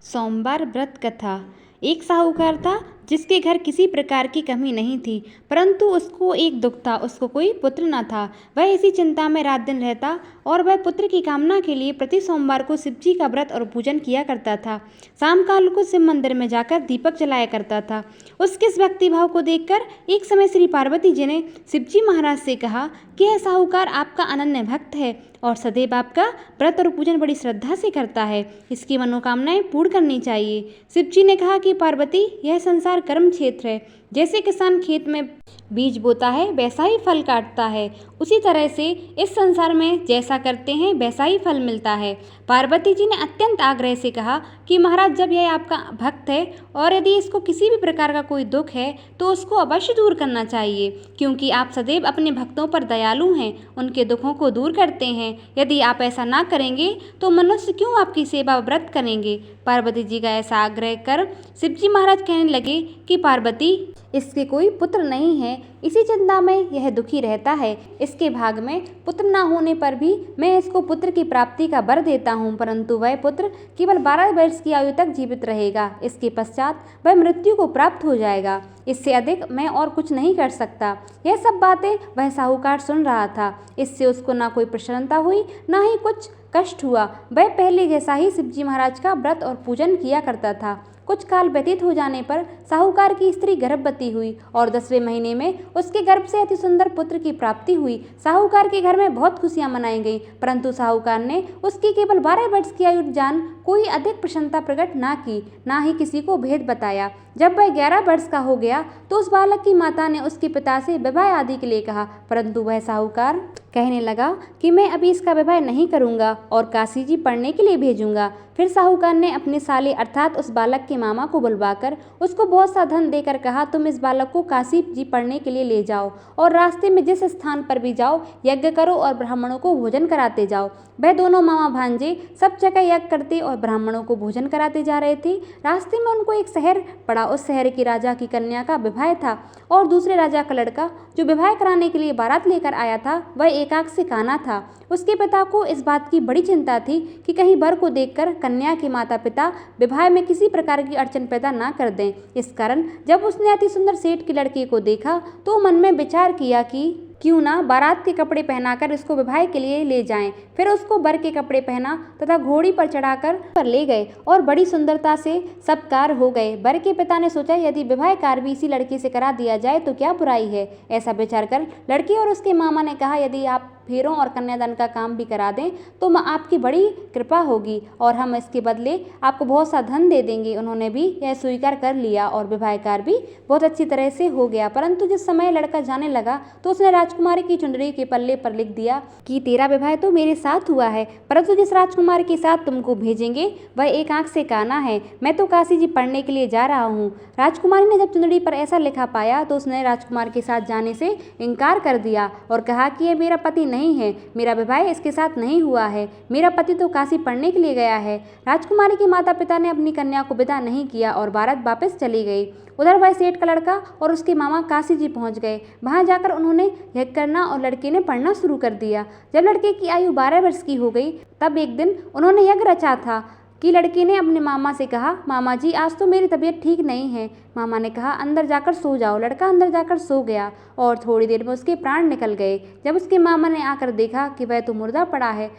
सोमवार व्रत कथा। एक साहूकार था जिसके घर किसी प्रकार की कमी नहीं थी, परंतु उसको एक दुख था, उसको कोई पुत्र न था। वह इसी चिंता में रात दिन रहता और वह पुत्र की कामना के लिए प्रति सोमवार को शिव जी का व्रत और पूजन किया करता था। शाम काल को शिव मंदिर में जाकर दीपक जलाया करता था। उसके इस भक्ति भाव को देखकर एक समय श्री पार्वती जी ने शिव जी महाराज से कहा कि यह साहूकार आपका अनन्य भक्त है और सदैव आपका व्रत और पूजन बड़ी श्रद्धा से करता है, इसकी मनोकामनाएं पूर्ण करनी चाहिए। शिव जी ने कहा कि पार्वती, यह संसार कर्म क्षेत्र है। जैसे किसान खेत में बीज बोता है वैसा ही फल काटता है, उसी तरह से इस संसार में जैसा करते हैं वैसा ही फल मिलता है। पार्वती जी ने अत्यंत आग्रह से कहा कि महाराज, जब यह आपका भक्त है और यदि इसको किसी भी प्रकार का कोई दुख है तो उसको अवश्य दूर करना चाहिए, क्योंकि आप सदैव अपने भक्तों पर दयालु हैं, उनके दुखों को दूर करते हैं। यदि आप ऐसा ना करेंगे तो मनुष्य क्यों आपकी सेवा व्रत करेंगे। पार्वती जी का ऐसा आग्रह कर शिव जी महाराज कहने लगे कि पार्वती, इसके कोई पुत्र नहीं है, इसी चिंता में यह दुखी रहता है। इसके भाग में पुत्र न होने पर भी मैं इसको पुत्र की प्राप्ति का वर देता हूँ, परंतु वह पुत्र केवल 12 वर्ष की आयु तक जीवित रहेगा। इसके पश्चात वह मृत्यु को प्राप्त हो जाएगा। इससे अधिक मैं और कुछ नहीं कर सकता। यह सब बातें वह साहूकार सुन रहा था। इससे उसको ना कोई प्रसन्नता हुई, ना ही कुछ कष्ट हुआ। वह पहले जैसा ही शिव जी महाराज का व्रत और पूजन किया करता था। कुछ काल व्यतीत हो जाने पर साहूकार की स्त्री गर्भवती हुई और 10वें महीने में उसके गर्भ से अति सुंदर पुत्र की प्राप्ति हुई। साहूकार के घर में बहुत खुशियां मनाई गईं, परंतु साहूकार ने उसकी केवल 12 वर्ष की आयु जान कोई अधिक प्रसन्नता प्रकट ना की, ना ही किसी को भेद बताया। जब वह 11 वर्ष का हो गया तो उस बालक की माता ने उसके पिता से विवाह आदि के लिए कहा, परंतु वह साहूकार कहने लगा कि मैं अभी इसका विवाह नहीं करूंगा और काशी जी पढ़ने के लिए भेजूंगा। फिर साहूकार ने अपने साले अर्थात उस बालक के मामा को बुलवाकर उसको बहुत सा धन देकर कहा, तुम इस बालक को काशी जी पढ़ने के लिए ले जाओ और रास्ते में जिस स्थान पर भी जाओ यज्ञ करो और ब्राह्मणों को भोजन कराते जाओ। वह दोनों मामा भांजे सब जगह यज्ञ करते और ब्राह्मणों को भोजन कराते जा रहे थे। रास्ते में उनको एक शहर पड़ा। उस शहर की राजा की कन्या का विवाह था और दूसरे राजा का लड़का जो विवाह कराने के लिए बारात लेकर आया था वह एकाक से काना था। उसके पिता को इस बात की बड़ी चिंता थी कि कहीं वर को देखकर कन्या के माता पिता विवाह में किसी प्रकार की अड़चन पैदा ना कर दें। इस कारण जब उसने अति सुंदर सेठ की लड़की को देखा तो मन में विचार किया कि क्यों ना बारात के कपड़े पहनाकर इसको विवाह के लिए ले जाएं। फिर उसको वर के कपड़े पहना तथा घोड़ी पर चढ़ाकर पर ले गए और बड़ी सुंदरता से सब कार्य हो गए। वर के पिता ने सोचा, यदि विवाह कार्य भी इसी लड़की से करा दिया जाए तो क्या बुराई है। ऐसा विचार कर लड़की और उसके मामा ने कहा, यदि आप फेरों और कन्यादान का काम भी करा दें तो आपकी बड़ी कृपा होगी और हम इसके बदले आपको बहुत सा धन दे देंगे। उन्होंने भी यह स्वीकार कर लिया और विवाह कार्य भी बहुत अच्छी तरह से हो गया। परंतु जिस समय लड़का जाने लगा तो उसने राजकुमारी की चुनरी के पल्ले पर लिख दिया कि तेरा विवाह तो मेरे साथ हुआ है, परंतु जिस राजकुमारी के साथ तुमको भेजेंगे वह एक आंख से काना है। मैं तो काशी जी पढ़ने के लिए जा रहा हूँ। राजकुमारी ने जब चुनरी पर ऐसा लिखा पाया तो उसने राजकुमार के साथ जाने से इनकार कर दिया और कहा कि यह मेरा पति नहीं है, मेरा विवाह इसके साथ नहीं हुआ है, मेरा पति तो काशी पढ़ने के लिए गया है। राजकुमारी के माता पिता ने अपनी कन्या को विदा नहीं किया और बारात वापस चली गई। उधर वह सेठ का लड़का और उसके मामा काशी जी पहुंच गए। वहां जाकर उन्होंने यज्ञ करना और लड़के ने पढ़ना शुरू कर दिया। जब लड़के की आयु 12 वर्ष की हो गई तब एक दिन उन्होंने यज्ञ रचा था कि लड़के ने अपने मामा से कहा, मामा जी आज तो मेरी तबीयत ठीक नहीं है। मामा ने कहा, अंदर जाकर सो जाओ। लड़का अंदर जाकर सो गया और थोड़ी देर में उसके प्राण निकल गए। जब उसके मामा ने आकर देखा कि वह तो मुर्दा पड़ा है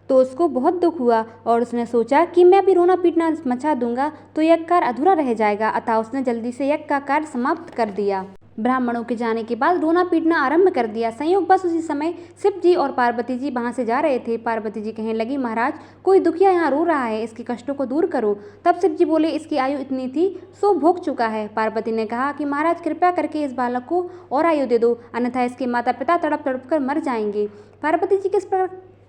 तो उसको बहुत दुख हुआ और उसने सोचा कि मैं अभी रोना पीटना मचा दूंगा तो यज्ञ कार्य अधूरा रह जाएगा। अतः उसने जल्दी से यज्ञ का कार्य समाप्त कर दिया। ब्राह्मणों के जाने के बाद रोना पीटना आरंभ कर दिया। संयोग बस उसी समय शिव जी और पार्वती जी वहां से जा रहे थे। पार्वती जी कहने लगी, महाराज कोई दुखिया यहाँ रो रहा है, इसके कष्टों को दूर करो। तब शिव जी बोले, इसकी आयु इतनी थी सो भोग चुका है। पार्वती ने कहा कि महाराज कृपया करके इस बालक को और आयु दे दो, अन्यथा इसके माता पिता तड़प तड़प कर मर जाएंगे। पार्वती जी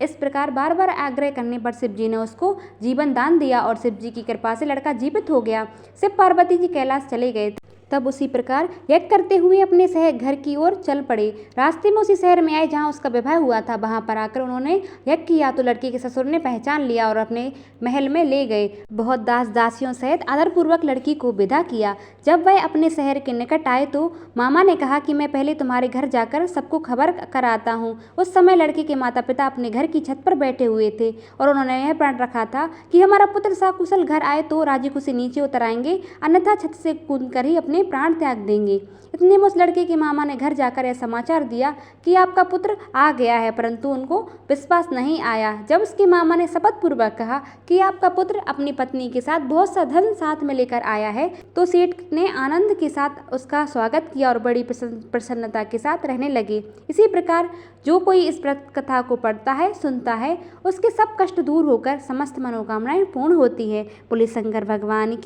इस प्रकार बार बार आग्रह करने पर शिव जी ने उसको जीवन दान दिया और शिव जी की कृपा से लड़का जीवित हो गया। शिव पार्वती जी कैलाश चले गए। तब उसी प्रकार यज्ञ करते हुए अपने घर की ओर चल पड़े। रास्ते में उसी शहर में आए जहाँ उसका विवाह हुआ था। वहाँ पर आकर उन्होंने यज्ञ किया तो लड़की के ससुर ने पहचान लिया और अपने महल में ले गए। बहुत दास दासियों सहित आदरपूर्वक लड़की को विदा किया। जब वह अपने शहर के निकट आए तो मामा ने कहा कि मैं पहले तुम्हारे घर जाकर सबको खबर कराता हूँ। उस समय लड़के के माता पिता अपने घर की छत पर बैठे हुए थे और उन्होंने यह प्रण रखा था कि हमारा पुत्र सकुशल घर आए तो राजी खुशी नीचे उतर आएंगे, अन्यथा छत से कूदकर ही अपने प्राण त्याग देंगे। इतने में उस लड़के के मामा ने घर जाकर यह समाचार दिया कि आपका पुत्र आ गया है, परंतु उनको विश्वास नहीं आया। जब उसके मामा ने शपथ पूर्वक कहा कि आपका पुत्र अपनी पत्नी के साथ बहुत सा धन साथ में लेकर आया है, तो सेठ ने आनंद के साथ उसका स्वागत किया और बड़ी प्रसन्नता के साथ रहने लगे। इसी प्रकार जो कोई इस कथा को पढ़ता है, सुनता है, उसके सब कष्ट दूर होकर समस्त मनोकामनाएं पूर्ण होती है। बोले शंकर भगवान की।